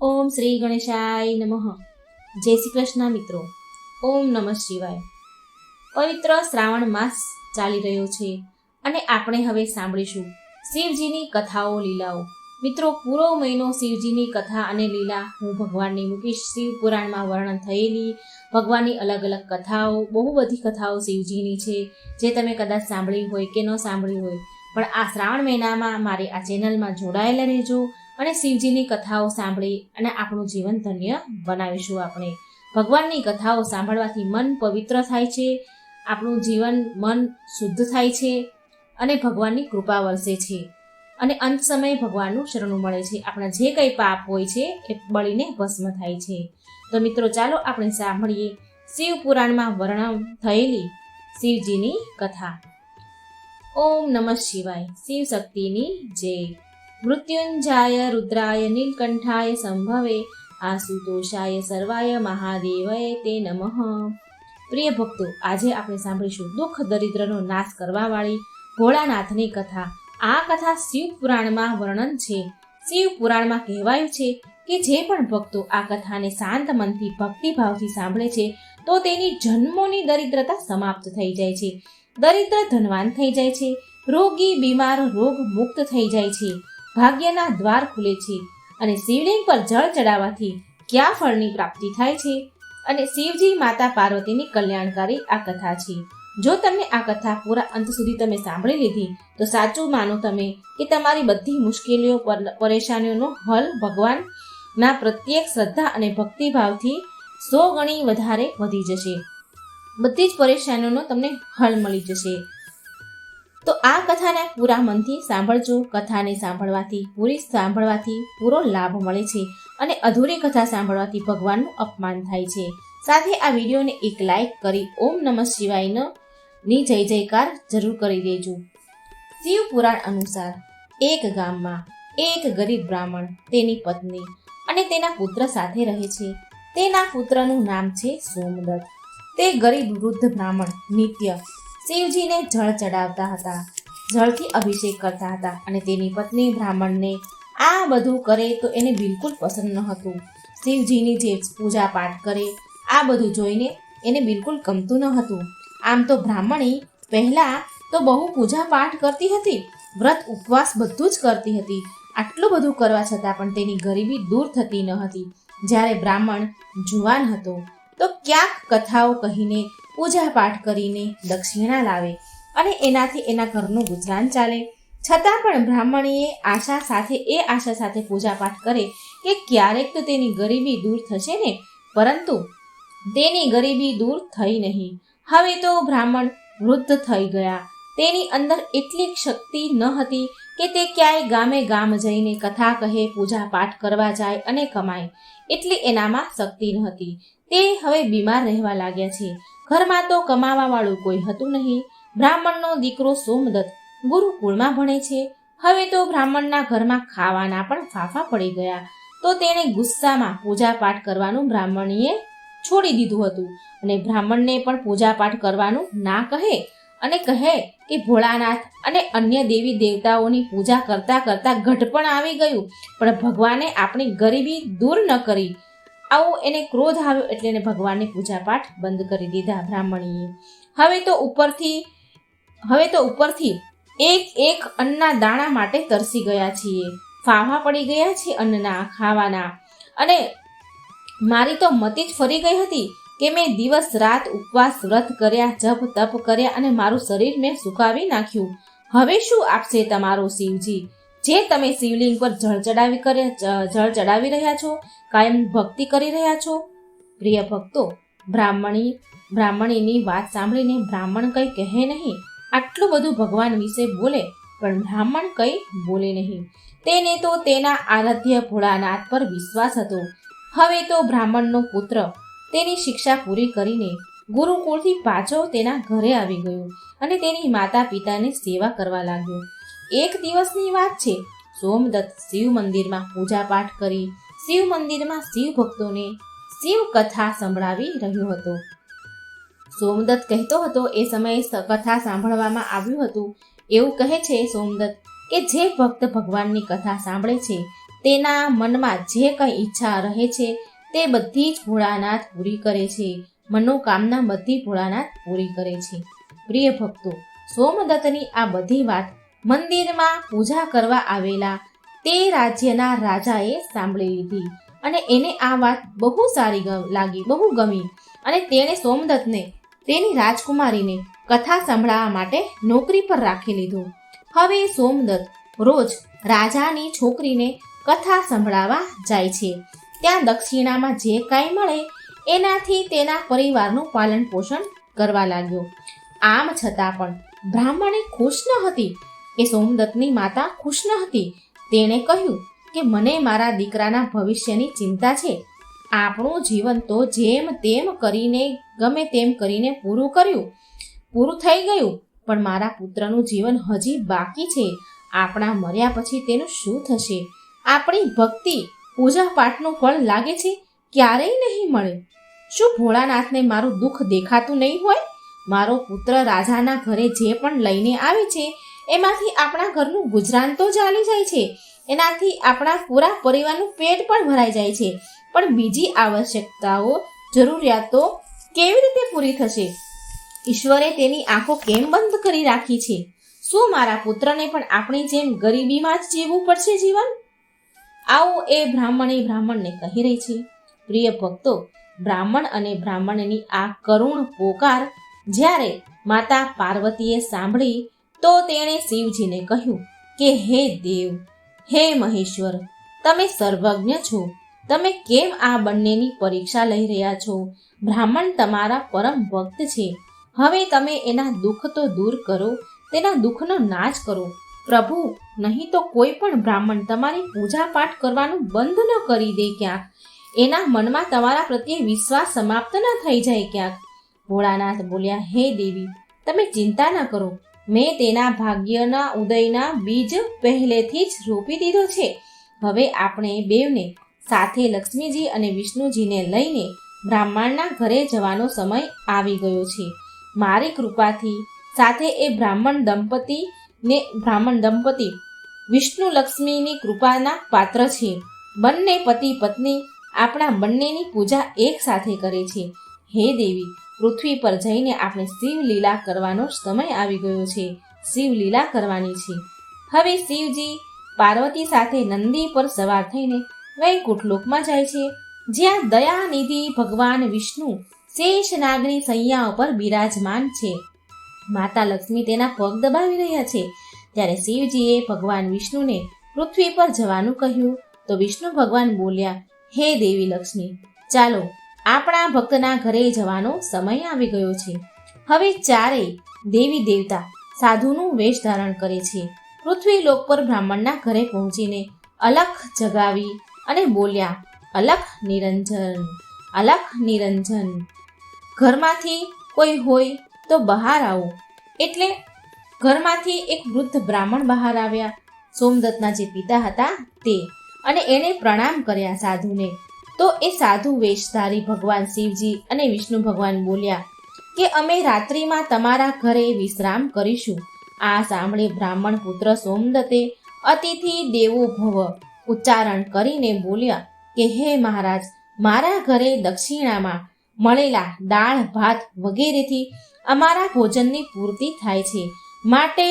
ઓમ શ્રી ગણેશાય નમઃ. જય શ્રી કૃષ્ણ મિત્રો. ઓમ નમઃ શિવાય. પવિત્ર શ્રાવણ માસ ચાલી રહ્યો છે અને આપણે હવે સાંભળીશું શિવજીની કથાઓ લીલાઓ. મિત્રો, પૂરો મહિનો શિવજીની કથા અને લીલા હું ભગવાનની મૂકીશ. શિવ પુરાણમાં વર્ણન થયેલી ભગવાનની અલગ અલગ કથાઓ, બહુ બધી કથાઓ શિવજીની છે જે તમે કદાચ સાંભળી હોય કે ન સાંભળી હોય, પણ આ શ્રાવણ મહિનામાં મારી આ ચેનલમાં જોડાયેલા રહેજો અને શિવજીની કથાઓ સાંભળી અને આપણું જીવન ધન્ય બનાવીશું. આપણે ભગવાનની કથાઓ સાંભળવાથી મન પવિત્ર થાય છે, આપણું જીવન મન શુદ્ધ થાય છે અને ભગવાનની કૃપા વરસે છે અને અંત સમયે ભગવાનનું શરણું મળે છે. આપણા જે કંઈ પાપ હોય છે એ બળીને ભસ્મ થાય છે. તો મિત્રો, ચાલો આપણે સાંભળીએ શિવ પુરાણમાં વર્ણન થયેલી શિવજીની કથા. ઓમ નમઃ શિવાય. શિવ શક્તિની જય. મૃત્યુંજાય રુદ્રાય નીલકંઠાય સંભવે આશુતોષાય સર્વાય મહાદેવય તે નમઃ. પ્રિય ભક્તો, આજે આપણે સાંભળીશું દુઃખ દરિદ્રનો નાશ કરવાવાળી ભોળાનાથની કથા. આ કથા શિવ પુરાણમાં વર્ણન છે. શિવ પુરાણમાં કહેવાયું છે કે જે પણ ભક્તો આ કથાને શાંત મનથી ભક્તિભાવથી સાંભળે છે તો તેની જન્મોની દરિદ્રતા સમાપ્ત થઈ જાય છે, દરિદ્ર ધનવાન થઈ જાય છે, રોગી બીમાર રોગ મુક્ત થઈ જાય છે, ભાગ્યના દ્વાર ખુલે છે અને શિવલિંગ પર જળ ચડાવવાથી ક્યાં ફળની પ્રાપ્તિ થાય છે. અને શિવજી માતા પાર્વતીની કલ્યાણકારી આ કથા છે. જો તમને આ કથા પૂરા અંત સુધી તમે સાંભળી લીધી તો સાચું માનો તમે કે તમારી બધી મુશ્કેલીઓ પરેશાનીઓનો હલ ભગવાનના પ્રત્યેક શ્રદ્ધા અને ભક્તિભાવથી 100 ગણી વધારે વધી જશે. બધી જ પરેશાનીઓનો તમને હલ મળી જશે. તો આ કથાને પૂરા મનથી સાંભળજો. કથાને સાંભળવાથી પૂરો લાભ મળે છે અને અધૂરી કથા સાંભળવાથી ભગવાનનું અપમાન થાય છે. સાથે આ વિડીયોને એક લાઈક કરી ઓમ નમઃ શિવાયની જય જયકાર જરૂર કરી દેજો. શિવ પુરાણ અનુસાર એક ગામમાં એક ગરીબ બ્રાહ્મણ, તેની પત્ની અને તેના પુત્ર સાથે રહે છે. તેના પુત્રનું નામ છે સોમદત્ત. તે ગરીબ વૃદ્ધ બ્રાહ્મણ નિત્ય શિવજીને જળ ચડાવતા હતા, જળથી અભિષેક કરતા હતા અને તેની પત્ની બ્રાહ્મણને આ બધું કરે તો એને બિલકુલ પસંદ ન હતું. શિવજીની જે પૂજા પાઠ કરે આ બધું જોઈને એને બિલકુલ ગમતું ન હતું. આમ તો બ્રાહ્મણી પહેલાં તો બહુ પૂજા પાઠ કરતી હતી, વ્રત ઉપવાસ બધું જ કરતી હતી. આટલું બધું કરવા છતાં પણ તેની ગરીબી દૂર થતી ન હતી. જ્યારે બ્રાહ્મણ જુવાન હતો તો ક્યાંક કથાઓ કહીને પૂજા પાઠ કરીને દક્ષિણા લાવે અને એનાથી એના ઘરનું ગુજરાન ચાલે. છતાં પણ બ્રાહ્મણીએ આશા સાથે પૂજા પાઠ કરે કે ક્યારેક તો તેની ગરીબી દૂર થશે ને, પરંતુ તેની ગરીબી દૂર થઈ નહીં. હવે તો બ્રાહ્મણ વૃદ્ધ થઈ ગયા. તેની અંદર એટલી શક્તિ ન હતી કે તે ક્યાંય ગામે ગામ જઈને કથા કહે, પૂજા પાઠ કરવા જાય અને કમાય, એટલી એનામાં શક્તિ ન હતી. તે હવે બીમાર રહેવા લાગ્યા છે. ઘરમાં તો કમાવા વાળું કોઈ હતું નહીં. બ્રાહ્મણનો દીકરો સોમદત્ત ગુરુકુળમાં ભણે છે. હવે તો બ્રાહ્મણના ઘરમાં ખાવાના પણ ફાફા પડી ગયા. તો તેણે ગુસ્સામાં પૂજા પાઠ કરવાનું બ્રાહ્મણીએ છોડી દીધું હતું અને બ્રાહ્મણને પણ પૂજા પાઠ કરવાનું ના કહે અને કહે કે ભોળાનાથ અને અન્ય દેવી દેવતાઓની પૂજા કરતા કરતા ઘટપણ આવી ગયું, પણ ભગવાને આપણી ગરીબી દૂર ન કરી. આવું એને ક્રોધ આવ્યો એટલે એને ભગવાનની પૂજા પાઠ બંધ કરી દીધા બ્રાહ્મણીએ. હવે તો ઉપરથી એક અન્નના દાણા માટે તરસી ગયા છીએ, ફાફા પડી ગયા છે અન્નના ખાવાના, અને મારી તો મતી જ ફરી ગઈ હતી કે મેં દિવસ રાત ઉપવાસ વ્રત કર્યા, જપ તપ કર્યા અને મારું શરીર મેં સુકાવી નાખ્યું. હવે શું આપશે તમારો શિવજી, જે તમે શિવલિંગ પર જળ ચડાવી રહ્યા છો, કાયમ ભક્તિ કરી રહ્યા છો? પ્રિય ભક્તો, બ્રાહ્મણીની વાત સાંભળીને બ્રાહ્મણ કંઈ કહે નહીં. આટલું બધું ભગવાન વિશે બોલે પણ બ્રાહ્મણ કંઈ બોલે નહીં. તેને તો તેના આરાધ્ય ભોળાનાથ પર વિશ્વાસ હતો. હવે તો બ્રાહ્મણનો પુત્ર તેની શિક્ષા પૂરી કરીને ગુરુકુળથી પાછો તેના ઘરે આવી ગયો અને તેની માતા પિતાની સેવા કરવા લાગ્યો. એક દિવસની વાત છે. સોમદત્ત શિવ મંદિરમાં પૂજા પાઠ કરી શિવ મંદિરમાં શિવ ભક્તોને શિવ કથા સંભળાવી રહ્યો હતો. સોમદત્ત કહેતો હતો, એ સમયે કથા સાંભળવામાં આવ્યું હતું. એવું કહે છે સોમદત્ત કે જે ભક્ત ભગવાનની કથા સાંભળે છે તેના મનમાં જે કંઈ ઈચ્છા રહે છે તે બધી જ ભોળાનાથ પૂરી કરે છે. મનોકામના બધી ભોળાનાથ પૂરી કરે છે. પ્રિય ભક્તો, સોમદત્તની આ બધી વાત મંદિરમાં પૂજા કરવા આવેલા તે રાજ્યના રાજાએ સાંભળી લીધી અને એને આ વાત બહુ સારી લાગી, બહુ ગમી અને તેણે સોમદત્તને તેની રાજકુમારીને કથા સંભળાવવા માટે નોકરી પર રાખી લીધો. હવે સોમદત્ત રોજ રાજાની છોકરીને કથા સંભળાવવા જાય છે. ત્યાં દક્ષિણામાં જે કાંઈ મળે એનાથી તેના પરિવારનું પાલન પોષણ કરવા લાગ્યો. આમ છતાં પણ બ્રાહ્મણી ખુશ ન હતી કે સોમદત્તની માતા ખુશ ન હતી. તેણે કહ્યું કે મને મારા દીકરાના ભવિષ્યની ચિંતા છે. આપણું જીવન તો જેમ તેમ કરીને ગમે તેમ કરીને પૂરું થઈ ગયું, પણ મારા પુત્રનું જીવન હજી બાકી છે. આપણા મર્યા પછી તેનું શું થશે? આપણી ભક્તિ પૂજા પાઠનું ફળ લાગે છે ક્યારેય નહીં મળે. શું ભોળાનાથને મારું દુઃખ દેખાતું નહીં હોય? મારો પુત્ર રાજાના ઘરે જે પણ લઈને આવે છે એમાંથી આપણા ઘરનું ગુજરાન તો ચાલી જાય છે, એનાથી આપણા પૂરા પરિવારનું પેટ પણ ભરાઈ જાય છે, પણ બીજી આવશ્યકતાઓ, જરૂરિયાતો કેવી રીતે પૂરી થશે? ઈશ્વરે તેની આંખો કેમ બંધ કરી રાખી છે? શું મારા પુત્રને પણ આપણી જેમ ગરીબીમાં જ જીવવું પડશે જીવન? આવું એ બ્રાહ્મણને કહી રહી છે. પ્રિય ભક્તો, બ્રાહ્મણ અને બ્રાહ્મણની આ કરુણ પોકાર જ્યારે માતા પાર્વતીએ સાંભળી તો તેણે શિવજીને કહ્યું કે હે દેવ, હે મહેશ્વર, તમે સર્વજ્ઞ છો. તમે કેમ આ બંનેની પરીક્ષા લઈ રહ્યા છો? બ્રાહ્મણ તમારા પરમ ભક્ત છે. હવે તમે એના દુઃખ તો દૂર કરો, તેના દુઃખનો નાશ કરો. પ્રભુ, નહીં તો કોઈ પણ બ્રાહ્મણ તમારી પૂજા પાઠ કરવાનું બંધ ન કરી દે ક્યાંક. એના મનમાં તમારા પ્રત્યે વિશ્વાસ સમાપ્ત ન થઈ જાય ક્યાંક. ભોળાનાથ બોલ્યા, હે દેવી, તમે ચિંતા ન કરો. મેં તેના ભાગ્યના ઉદયના બીજ પહેલેથી જ રોપી દીધો છે. હવે આપણે બેવને સાથે લક્ષ્મીજી અને વિષ્ણુજીને લઈને બ્રાહ્મણના ઘરે જવાનો સમય આવી ગયો છે. મારી કૃપાથી સાથે એ બ્રાહ્મણ દંપતી વિષ્ણુ લક્ષ્મીની કૃપાના પાત્ર છે. બંને પતિ પત્ની આપણા બંનેની પૂજા એક સાથે કરે છે. હે દેવી, પૃથ્વી પર જઈને આપણે શિવલીલા કરવાનો સમય આવી ગયો છે. શિવલીલા કરવાની છે. હવે શિવજી પાર્વતી સાથે નંદી પર સવાર થઈને વૈકુંઠ લોકમાં જાય છે, જ્યાં દયાનિધિ ભગવાન વિષ્ણુ શેષ નાગની સૈયા ઉપર બિરાજમાન છે. માતા લક્ષ્મી તેના પગ દબાવી રહ્યા છે. ત્યારે શિવજીએ ભગવાન વિષ્ણુને પૃથ્વી પર જવાનું કહ્યું તો વિષ્ણુ ભગવાન બોલ્યા, હે દેવી લક્ષ્મી, ચાલો આપણા ભક્તના ઘરે જવાનો સમય આવી ગયો છે. હવે ચારેય દેવી દેવતા સાધુનું વેશ ધારણ કરે છે. પૃથ્વી લોક પર બ્રાહ્મણના ઘરે પહોંચીને અલખ જગાવી અને બોલ્યા, અલખ નિરંજન, અલખ નિરંજન, ઘરમાંથી કોઈ હોય તો બહાર આવો. એટલે ઘરમાંથી એક વૃદ્ધ બ્રાહ્મણ બહાર આવ્યા, સોમદત્તના જે પિતા હતા તે, અને એણે પ્રણામ કર્યા સાધુને. તો એ સાધુ વેશધારી ભગવાન શિવજી અને વિષ્ણુ ભગવાન બોલ્યા કે અમે રાત્રિમાં તમારા ઘરે વિશ્રામ કરીશું. આ સાંભળી બ્રાહ્મણ પુત્ર સોમદત્તે અતિથિ દેવો ભવ ઉચ્ચારણ કરીને બોલ્યા કે હે મહારાજ, મારા ઘરે દક્ષિણામાં મળેલા દાળ ભાત વગેરેથી અમારા ભોજનની પૂર્તિ થાય છે, માટે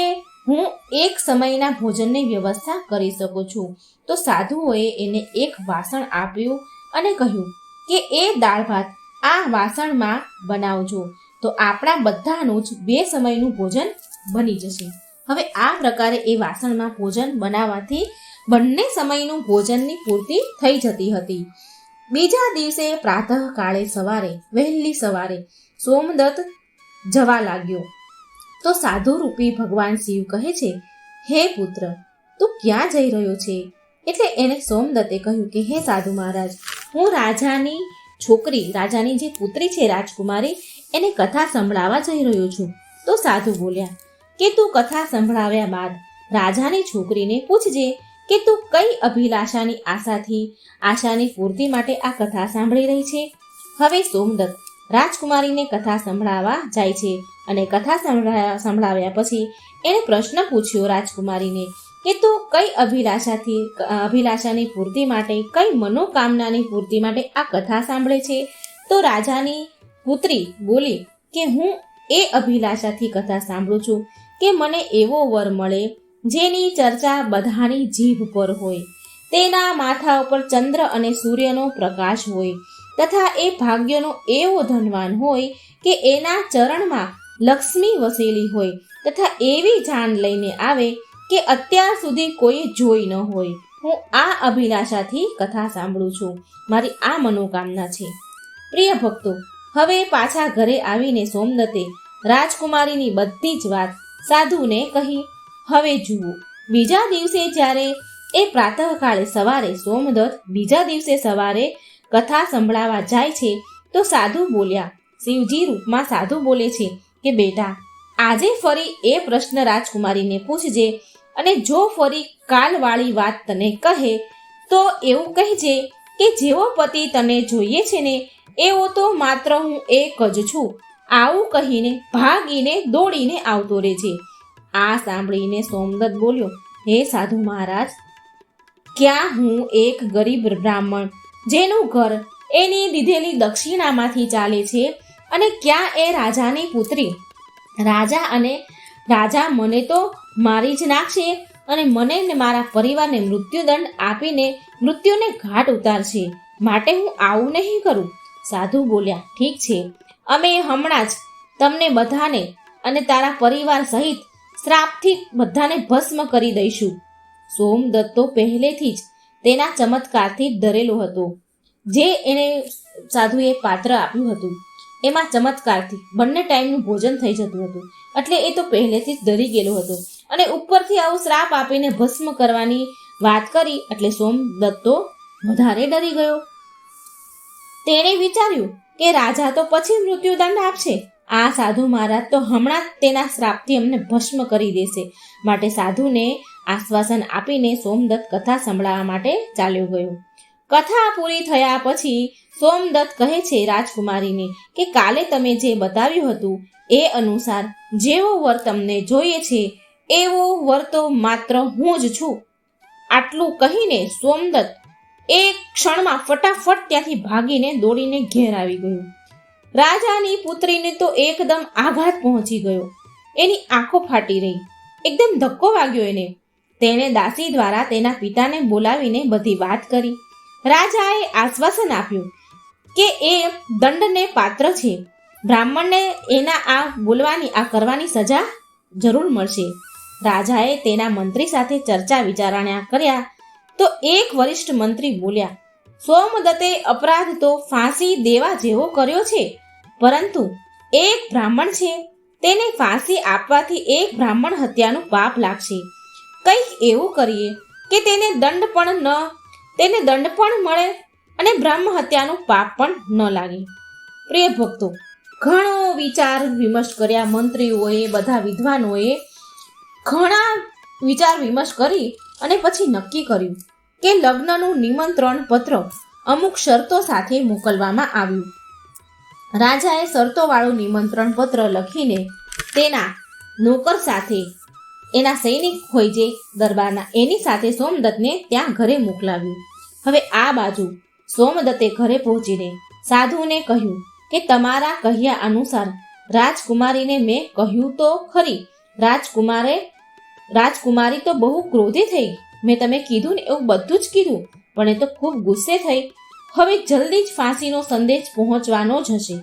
હું એક સમયના ભોજનની વ્યવસ્થા કરી શકું છું. તો સાધુઓએ એને એક વાસણ આપ્યું અને કહ્યું કે એ દાળ ભાત આ વાસણમાં બનાવજો, તો આપણા બધાનું જ 2 સમયનું ભોજન બની જશે. હવે આ પ્રકારે એ વાસણમાં ભોજન બનાવવાથી બંને સમયનું ભોજનની પૂર્તિ થઈ જતી હતી. બીજા દિવસે પ્રાતઃકાળે વહેલી સવારે સોમદત્ત જવા લાગ્યો તો સાધુરૂપી ભગવાન શિવ કહે છે, હે પુત્ર, તું ક્યાં જઈ રહ્યો છે? એટલે એને સોમદત્તે કહ્યું કે હે સાધુ મહારાજ, હું રાજાની છોકરી, રાજાની જે પુત્રી છે રાજકુમારી, એને કથા સંભળાવવા જઈ રહ્યો છું. તો સાધુ બોલ્યા કે તું કથા સંભળાવ્યા બાદ રાજાની છોકરીને પૂછજે કે તું કઈ અભિલાષાની આશાની પૂર્તિ માટે આ કથા સાંભળી રહી છે. હવે સોમદત્ત રાજકુમારીને કથા સંભળાવવા જાય છે અને કથા સંભળાવ્યા પછી એણે પ્રશ્ન પૂછ્યો રાજકુમારીને કે તું કઈ અભિલાષાની પૂર્તિ માટે, કઈ મનોકામનાની પૂર્તિ માટે આ કથા સાંભળે છે? તો રાજાની પુત્રી બોલી કે હું એ અભિલાષાથી કથા સાંભળું છું કે મને એવો વર મળે જેની ચર્ચા બધાની જીભ પર હોય, તેના માથા ઉપર ચંદ્ર અને સૂર્યનો પ્રકાશ હોય, તથા એ ભાગ્યનો એવો ધનવાન હોય કે એના ચરણમાં લક્ષ્મી વસેલી હોય, તથા એવી જાન લઈને આવે કે અત્યાર સુધી કોઈ જોઈ ન હોય. હું આ અભિલાષાથી કથા સાંભળું છું. મારી આ મનોકામના છે. પ્રિય ભક્તો, હવે પાછા ઘરે આવીને સોમદત્તે રાજકુમારીની બધી જ વાત સાધુને કહી. હવે જુઓ, બીજા દિવસે જ્યારે એ પ્રાતઃકાળે સવારે સોમદત્ત બીજા દિવસે સવારે કથા સંભળાવા જાય છે તો સાધુ બોલ્યા, શિવજી રૂપમાં સાધુ બોલે છે કે બેટા, આજે ફરી એ પ્રશ્ન રાજકુમારીને પૂછજે, અને જો ફરી કાલવાળી વાત તને કહે તો એવું કહેજે કે જેવો પતિ તને જોઈએ છે ને એવો તો માત્ર હું એક જ છું. આવું કહીને ભાગીને દોડીને આવતો રહેજે. આ સાંભળીને સોમદત્ત બોલ્યો, હે સાધુ મહારાજ, ક્યાં હું એક ગરીબ બ્રાહ્મણ જેનું ઘર એની દીધેલી દક્ષિણામાંથી ચાલે છે, અને ક્યાં એ રાજાની પુત્રી. રાજા મને તો મારી જ નાખશે અને મને ને મારા પરિવારને મૃત્યુદંડ આપીને મૃત્યુને ઘાટ ઉતારશે. માટે હું આવું નહીં કરું. સાધુ બોલ્યા, ઠીક છે, અમે હમણાં જ તમને બધાને અને તારા પરિવાર સહિત શ્રાપથી બધાને ભસ્મ કરી દઈશું. સોમદત્ત તો પહેલેથી જ તેના ચમત્કારથી ડરેલો હતો. જે એને સાધુએ પાત્ર આપ્યું હતું એમાં ચમત્કારથી બંને ટાઈમનું ભોજન થઈ જતું હતું, એટલે એ તો પહેલેથી જ ડરી ગયેલો હતો. અને ઉપરથી આવો શ્રાપ આપીને ભસ્મ કરવાની વાત કરી એટલે સોમદત્ત તો વધારે ડરી ગયો. તેણે વિચાર્યું કે રાજા તો પછી મૃત્યુદંડ આપશે, આ સાધુ મહારાજ તો હમણાં જ તેના શ્રાપથી અમને ભસ્મ કરી દેશે. માટે સાધુને આશ્વાસન આપીને સોમદત્ત કથા સંભળાવવા માટે ચાલ્યો ગયો. કથા પૂરી થયા પછી સોમદત્ત કહે છે રાજકુમારીને કે કાલે તમે જે બતાવ્યું હતું એ અનુસાર જેવો વર તમને જોઈએ છે એવો વર તો માત્ર હું જ છું. આટલું કહીને સોમદત્ત એક ક્ષણમાં ફટાફટ ત્યાંથી ભાગીને દોડીને ઘેર આવી ગયો. રાજાની પુત્રીને તો એકદમ આઘાત પહોંચી ગયો. એની આંખો ફાટી રહી, એકદમ ધક્કો વાગ્યો એને. તેણે દાસી દ્વારા તેના પિતાને બોલાવીને બધી વાત કરી. રાજાએ આશ્વાસન આપ્યું કે એ દંડને પાત્ર છે. બ્રાહ્મણને એના આ કરવાની સજા જરૂર મળશે. રાજાએ તેના મંત્રી સાથે ચર્ચા વિચારણા કર્યા તો એક વરિષ્ઠ મંત્રી બોલ્યા, સોમદત્તે અપરાધ તો ફાંસી દેવા જેવો કર્યો છે, પરંતુ એક બ્રાહ્મણ છે, તેને ફાંસી આપવાથી એક બ્રાહ્મણ હત્યાનું પાપ લાગશે. કંઈક એવું કરીએ કે તેને દંડ પણ મળે અને બ્રહ્મ હત્યાનું પાપ પણ ન લાગે. પ્રિય ભક્તો, ઘણો વિચાર વિમર્શ કર્યા મંત્રીઓએ, બધા વિદ્વાનોએ ઘણા વિચાર વિમર્શ કરી અને પછી નક્કી કર્યું કે લગ્નનું નિમંત્રણ પત્ર અમુક શરતો સાથે મોકલવામાં આવ્યું. રાજાએ શરતોવાળું નિમંત્રણ પત્ર લખીને તેના નોકર સાથે, એના સૈનિક હોય જે દરબારના, એની સાથે સોમદત્તને ત્યાં ઘરે મોકલાવ્યું. હવે આ બાજુ સોમદત્તે ઘરે પહોંચીને સાધુને કહ્યું કે તમારા કહ્યા અનુસાર રાજકુમારીને મેં કહ્યું તો ખરી. રાજકુમારી તો બહુ ક્રોધી થઈ. મેં તમે કીધું ને એવું બધું જ કીધું, પણ એ તો ખૂબ ગુસ્સે થઈ. હવે જલ્દી જ ફાંસીનો સંદેશ પહોંચવાનો જ હશે.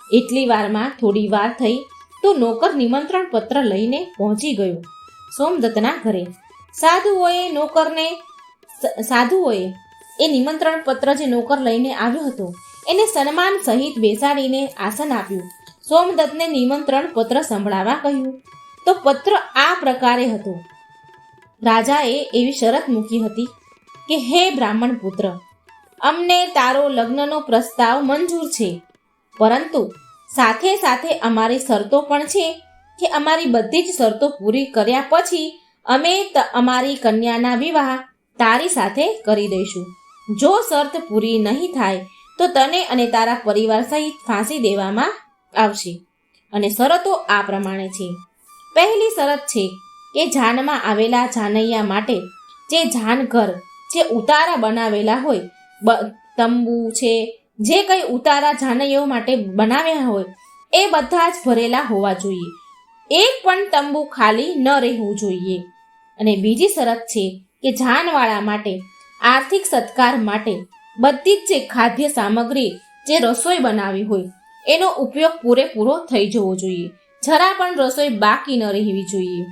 એટલી વારમાં થોડી વાર થઈ તો નોકર નિમંત્રણ પત્ર લઈને પહોંચી ગયો સોમદત્તના ઘરે. સાધુઓએ એ નિમંત્રણ પત્ર જે નોકર લઈને આવ્યો હતો એને સન્માન સહિત બેસાડીને આસન આપ્યું. સોમદત્તને નિમંત્રણ પત્ર સંભળાવવા કહ્યું. તો પત્ર આ પ્રકારે હતો. રાજાએ એવી શરત મૂકી હતી કે હે બ્રાહ્મણ પુત્ર, અમને તારો લગ્નનો પ્રસ્તાવ મંજૂર છે, પરંતુ સાથે સાથે અમારી શરતો પણ છે કે અમારી બધી જ શરતો પૂરી કર્યા પછી અમે અમારી કન્યાના વિવાહ તારી સાથે કરી દઈશું. જો શરત પૂરી નહીં થાય તો તને અને તારા પરિવાર સહિત ફાંસી દેવામાં આવશે. અને શરતો આ પ્રમાણે છે. પહેલી શરત છે કે જાનમાં આવેલા જાનૈયા માટે જે જાનઘર, જે ઉતારા બનાવેલા હોય, તંબુ છે, જે કંઈ ઉતારા જાનૈયાઓ માટે બનાવ્યા હોય એ બધા જ ભરેલા હોવા જોઈએ. એક પણ તંબુ ખાલી ન રહેવું જોઈએ. અને બીજી શરત છે કે જાનવાળા માટે આર્થિક સત્કાર માટે બધી જ જે ખાદ્ય સામગ્રી, જે રસોઈ બનાવી હોય એનો ઉપયોગ પૂરેપૂરો થઈ જવો જોઈએ. જરા પણ રસોઈ બાકી ન રહેવી જોઈએ.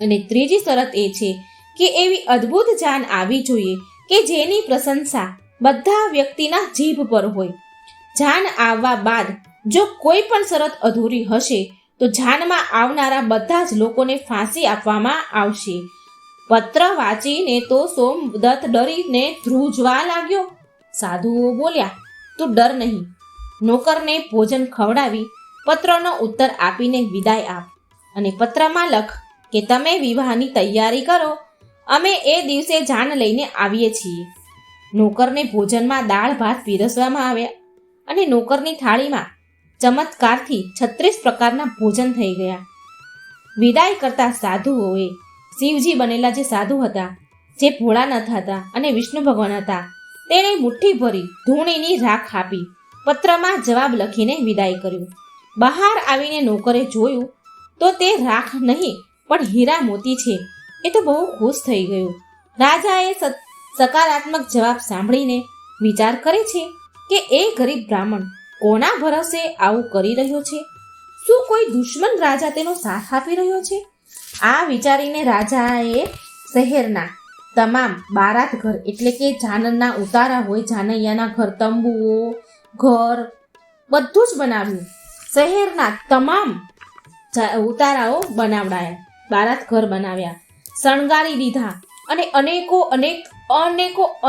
અને ત્રીજી શરત એ છે કે એવી અદ્ભુત જાન આવી જોઈએ કે જેની પ્રશંસા બધા વ્યક્તિના જીભ પર હોય. જાન આવવા બાદ જો કોઈ પણ શરત અધૂરી હશે તો જાનમાં આવનારા બધા જ લોકોને ફાંસી આપવામાં આવશે. પત્ર વાંચીને તો સોમદત્ત ડરીને ધ્રુજવા લાગ્યો. સાધુઓ બોલ્યા, તું ડર નહીં, નોકરને ભોજન ખવડાવી પત્રનો ઉત્તર આપીને વિદાય આપ અને પત્રમાં લખ કે તમે વિવાહની તૈયારી કરો, અમે એ દિવસે જાન લઈને આવીએ છીએ. નોકરને ભોજનમાં દાળ ભાત પીરસવામાં આવ્યા અને નોકરની થાળીમાં ચમત્કારથી 36 પ્રકારના ભોજન થઈ ગયા. વિદાય કરતા સાધુઓએ શિવજી બનેલા જે સાધુ હતા, જે ભોળાનાથ હતા અને વિષ્ણુ ભગવાન હતા, તેણે મુઠ્ઠી ભરી ધૂણીની રાખ આપી પત્રમાં જવાબ લખીને વિદાય કર્યું. બહાર આવીને નોકરે જોયું તો તે રાખ નહીં પણ હીરા મોતી છે. એ તો બહુ ખુશ થઈ ગયો. રાજાએ સકારાત્મક જવાબ સાંભળીને વિચાર કરે છે કે એ ગરીબ બ્રાહ્મણ કોના ભરોસે આવું કરી રહ્યો છે? શું કોઈ દુશ્મન રાજા તેનો સાથ આપી રહ્યો છે? આ વિચારીને રાજાએ શહેરના તમામ બારાત ઘર, એટલે કે જાનના ઉતારા હોય, જાનૈયાના ઘર, તંબુઓ, ઘર બધું જ બનાવ્યું. શહેરના તમામ ઉતારાઓ બનાવડાયા, બારાત ઘર બનાવ્યા, શણગારી દીધા અને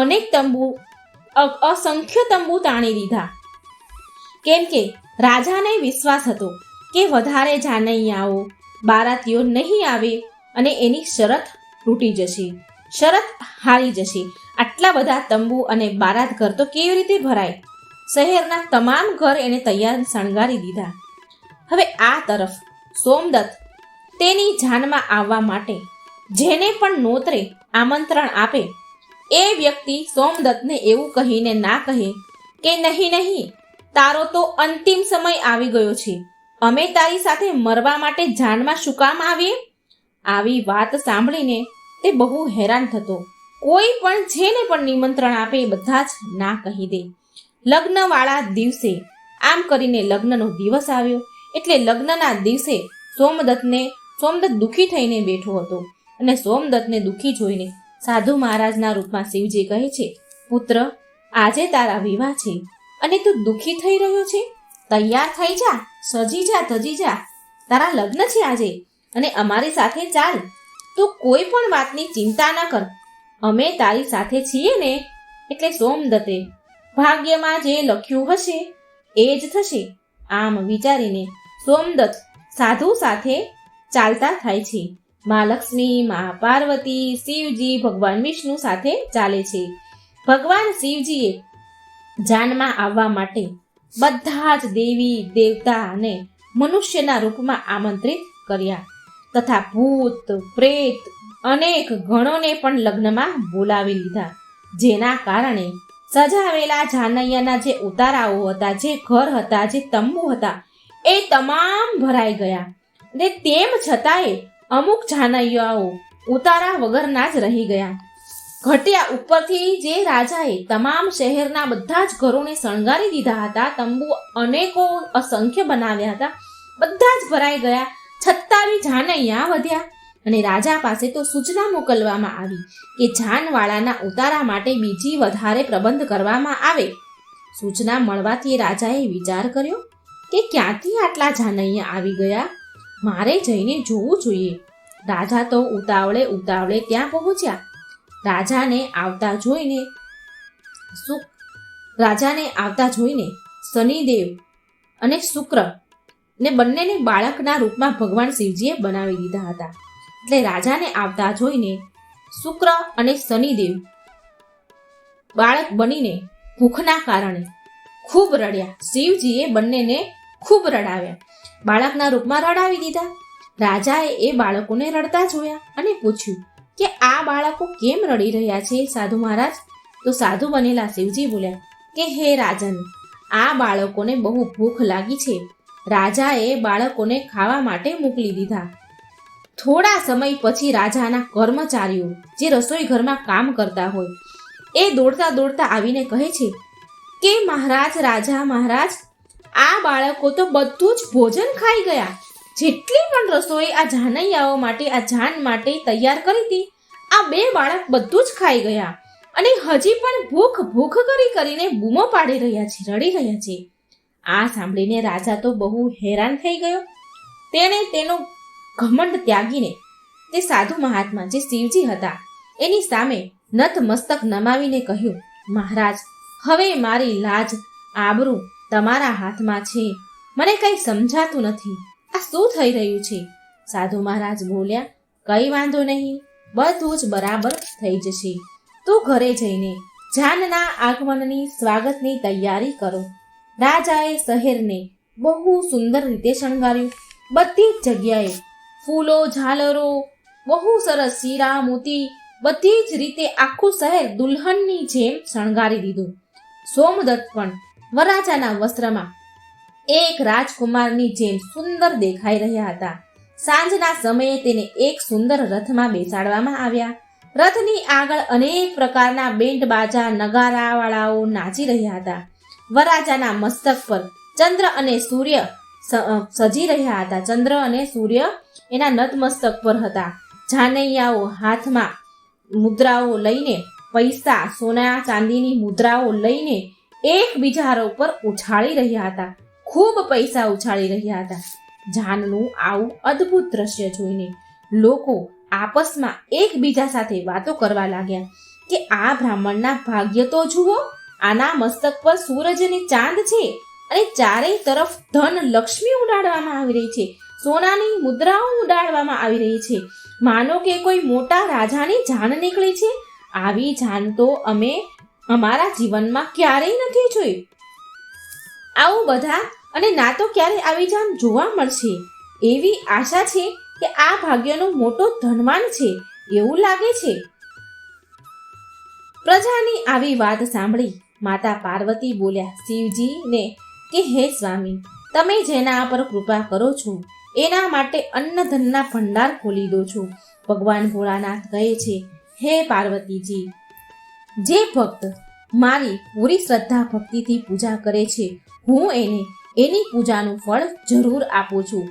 અનેક તંબુ, અસંખ્ય તંબુ તાણી દીધા. કેમ કે રાજાને વિશ્વાસ હતો કે વધારે જાનૈયાઓ, બારાતીઓ નહીં આવે અને એની શરત તૂટી જશે, શરત હારી જશે. આટલા બધા તંબુ અને બારાત ઘર તો કેવી રીતે ભરાય? શહેરના તમામ ઘર એને તૈયાર શણગારી દીધા. હવે આ તરફ સોમદત્ત તેની જાનમાં આવવા માટે જેને પણ નોતરે આમંત્રણ આપે એ વ્યક્તિ સોમદત્તને એવું કહીને ના કહે કે નહીં, તારો તો અંતિમ સમય આવી ગયો છે, અમે તારી સાથે મરવા માટે જાનમાં શું કામ આવીએ? આવી વાત સાંભળીને તે બહુ હેરાન થતો. કોઈ પણ જેને પણ નિમંત્રણ આપે એ બધા જ ના કહી દે. લગ્નવાળા દિવસે આમ કરીને લગ્નનો દિવસ આવ્યો. એટલે લગ્નના દિવસે સોમદત્ત દુઃખી થઈને બેઠો હતો અને સોમદત્તને દુઃખી જોઈને સાધુ મહારાજના રૂપમાં શિવજી કહે છે, પુત્ર, આજે તારા વિવાહ છે અને તું દુઃખી થઈ રહ્યો છે? તૈયાર થઈ જા, સજી જા, ધજી જા, તારા લગ્ન છે આજે અને અમારી સાથે ચાલ. તું કોઈ પણ વાતની ચિંતા ન કર, અમે તારી સાથે છીએ ને. એટલે સોમદત્તે ભાગ્યમાં જે લખ્યું હશે એ જ થશે આમ વિચારીને સોમદત્ત સાધુ સાથે ચાલતા થાય છે. મા લક્ષ્મી, મા પાર્વતી, શિવજી, ભગવાન વિષ્ણુ સાથે ચાલે છે. ભગવાન શિવજીએ જાનમાં આવવા માટે બધા જ દેવી દેવતા અને મનુષ્યના રૂપમાં આમંત્રિત કર્યા તથા ભૂત પ્રેત અનેક ગણોને પણ લગ્નમાં બોલાવી લીધા. જેના કારણે સજાવેલા જાનૈયાના જે ઉતારાઓ હતા, જે ઘર હતા, જે તંબુ હતા, એ તમામ ભરાઈ ગયા. ને તેમ છતાંય અમુક જાનૈયાઓ ઉતારા વગરના જ રહી ગયા. ઘટ્યા ઉપરથી જે રાજાએ તમામ શહેરના બધા જ ઘરોને શણગારી દીધા હતા, તંબુ અનેકો અસંખ્ય બનાવ્યા હતા, બધા જ ભરાઈ ગયા. 26 જાનૈયા વધ્યા અને રાજા પાસે તો સૂચના મોકલવામાં આવી કે જાનવાળાના ઉતારા માટે બીજી વધારે પ્રબંધ કરવામાં આવે. સૂચના મળવાથી રાજાએ વિચાર કર્યો કે ક્યાંથી આટલા જાનૈયા આવી ગયા, મારે જઈને જોવું જોઈએ. રાજા તો ઉતાવળે ત્યાં પહોંચ્યા. રાજાને આવતા જોઈને શનિદેવ અને શુક્ર ને બંનેને બાળકના રૂપમાં ભગવાન શિવજીએ બનાવી દીધા હતા. એટલે રાજાને આવતા જોઈને શુક્ર અને શનિદેવ બાળક બનીને ભૂખના કારણે ખૂબ રડ્યા. શિવજીએ બંનેને ખૂબ રડાવ્યા, બાળકના રૂપમાં રડાવી દીધા. રાજાએ એ બાળકોને રડતા જોયા અને પૂછ્યું કે આ બાળકો કેમ રડી રહ્યા છે સાધુ મહારાજ? તો સાધુ બનેલા શિવજી બોલ્યા કે હે રાજન, આ બાળકોને બહુ ભૂખ લાગી છે. રાજાએ બાળકોને ખાવા માટે મોકલી દીધા. થોડા સમય પછી રાજાના કર્મચારીઓ જે રસોઈ ઘરમાં કામ કરતા હોય એ દોડતા દોડતા આવીને કહે છે કે મહારાજ, રાજા મહારાજ, આ બાળકો તો બધું જ ભોજન ખાઈ ગયા. જેટલી પણ રસોઈ આ જાનૈયાઓ માટે, આ જાન માટે તૈયાર કરી હતી, આ 2 બાળક બધું જ ખાઈ ગયા અને હજી પણ ભૂખ ભૂખ કરીને બૂમો પાડી રહ્યા છે, રડી રહ્યા છે. આ સાંભળીને રાજા તો બહુ હેરાન થઈ ગયો. તેણે તેનો ઘમંડ ત્યાગીને તે સાધુ મહાત્મા જે શિવજી હતા એની સામે નતમસ્તક નમાવીને કહ્યું, મહારાજ, હવે મારી લાજ આબરૂ તમારા હાથમાં છે. મને કંઈ સમજાતું નથી. આ શું થઈ રહ્યું છે? સાધુ મહારાજ બોલ્યા, કંઈ વાંધો નહીં, બધું જ બરાબર થઈ જશે. તું ઘરે જઈને જાનના આગમનની સ્વાગતની તૈયારી કરો. રાજાએ શહેરને બહુ સુંદર રીતે શણગાર્યું. બધી જ જગ્યાએ ફૂલો, ઝાલરો, બહુ સરસ હીરા, મોતી, બધી જ રીતે આખું શહેર દુલ્હનની જેમ શણગારી દીધું. સોમદત્ત પણ વરરાજાના વસ્ત્રમાં એક રાજકુમારની જેમ સુંદર દેખાઈ રહ્યા હતા. સાંજના સમયે તેને એક સુંદર રથમાં બેસાડવામાં આવ્યા. રથની આગળ અનેક પ્રકારના બેન્ડ બાજા, નગારાવાળાઓ નાચી રહ્યા હતા. વરરાજાના મસ્તક પર ચંદ્ર અને સૂર્ય સજી રહ્યા હતા. ચંદ્ર અને સૂર્ય એના નતમસ્તક પર હતા. જાનૈયાઓ હાથમાં મુદ્રાઓ લઈને, પૈસા, સોના ચાંદીની મુદ્રાઓ લઈને એકબીજા ઉપર ઉછાળી રહ્યા હતા. ખૂબ પૈસા ઉછાળી રહ્યા હતા. જાનનું આવું અદ્ભુત દ્રશ્ય જોઈને લોકો આપસમાં એકબીજા સાથે વાતો કરવા લાગ્યા કે આ બ્રાહ્મણના ભાગ્ય તો જુઓ, આના મસ્તક પર સૂરજ અને ચાંદ છે અને ચારેય તરફ ધન લક્ષ્મી ઉડાડવામાં આવી રહી છે, સોનાની મુદ્રાઓ ઉડાડવામાં આવી રહી છે, માનો કે કોઈ મોટા રાજાની જાન નીકળી છે. આવી જાન તો અમે અમારા જીવનમાં ક્યારેય નથી જોઈ. આવું બધા અને ના તો ક્યારે આવી જાન જોવા મળશે. એવી આશા છે કે આ ભાગ્યનો મોટો ધનવાન છે એવું લાગે છે. પ્રજાની આવી વાત સાંભળી માતા પાર્વતી બોલ્યા શિવજીને કે હે સ્વામી, તમે જેના પર કૃપા કરો છો એના માટે અન્નધનના ભંડાર ખોલી દો છો. ભગવાન ભોળાનાથ કહે છે, હે પાર્વતીજી, જે ભક્ત મારી પૂરી શ્રદ્ધા ભક્તિથી પૂજા કરે છે, હું એને એની પૂજાનું ફળ જરૂર આપું છું.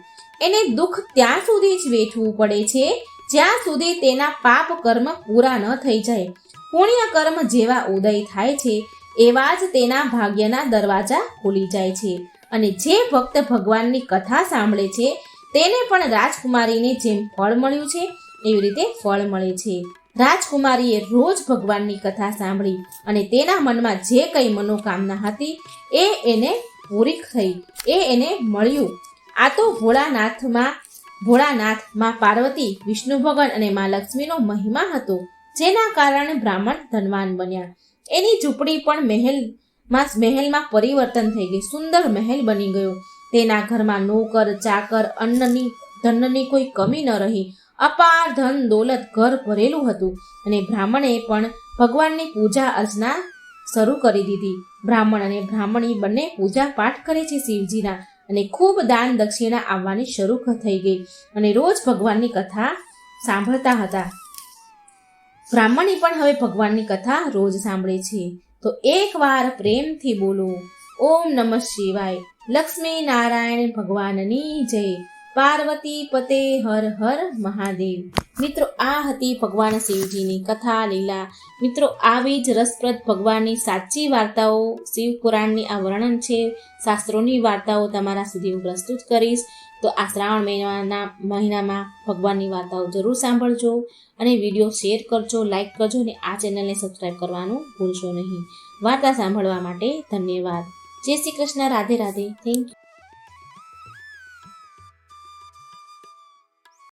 એને દુઃખ ત્યાં સુધી જ વેઠવું પડે છે જ્યાં સુધી તેના પાપ કર્મ પૂરા ન થઈ જાય. પુણ્ય કર્મ જેવા ઉદય થાય છે એવા જ તેના ભાગ્યના દરવાજા ખુલી જાય છે. અને જે ભક્ત ભગવાનની કથા સાંભળે છે તેને પણ રાજકુમારીને જેમ ફળ મળ્યું છે એવી રીતે ફળ મળે છે. રાજકુમારીએ રોજ ભગવાનની કથા સાંભળી અને તેના મનમાં જે કંઈ મનોકામના હતી એ એને પૂરી થઈ, એ એને મળ્યું. આ તો ભોળાનાથ માં પાર્વતી, વિષ્ણુ ભગવાન અને માં લક્ષ્મીનો મહિમા હતો, જેના કારણે બ્રાહ્મણ ધનવાન બન્યા. એની ઝૂંપડી પણ મહેલમાં પરિવર્તન થઈ ગઈ, સુંદર મહેલ બની ગયો. તેના ઘરમાં નોકર, ચાકર, ધનની કોઈ કમી ન રહી. અપાર ધન દોલત ઘર ભરેલું હતું અને બ્રાહ્મણે પણ ભગવાનની પૂજા અર્ચના શરૂ કરી દીધી. બ્રાહ્મણ અને બ્રાહ્મણી બંને પૂજા પાઠ કરે છે શિવજીના અને ખૂબ દાન દક્ષિણા આવવાની શરૂ થઈ ગઈ અને રોજ ભગવાનની કથા સાંભળતા હતા. બ્રાહ્મણી પણ હવે ભગવાનની કથા રોજ સાંભળે છે. તો એકવાર પ્રેમથી બોલો, ઓમ નમઃ શિવાય. લક્ષ્મી નારાયણ ભગવાનની જય. પાર્વતી પતે હર હર મહાદેવ. મિત્રો, આ હતી ભગવાન શિવજીની કથા લીલા. મિત્રો, આવી જ રસપ્રદ ભગવાનની સાચી વાર્તાઓ, શિવ પુરાણની આ વર્ણન છે, શાસ્ત્રોની વાર્તાઓ તમારા સુધી હું પ્રસ્તુત કરીશ. તો આ શ્રાવણ મહિનામાં ભગવાનની વાર્તાઓ જરૂર સાંભળજો અને વિડીયો શેર કરજો, લાઈક કરજો અને આ ચેનલને સબસ્ક્રાઈબ કરવાનું ભૂલશો નહીં. વાર્તા સાંભળવા માટે ધન્યવાદ. જય શ્રી કૃષ્ણ. રાધે રાધે. Thank you.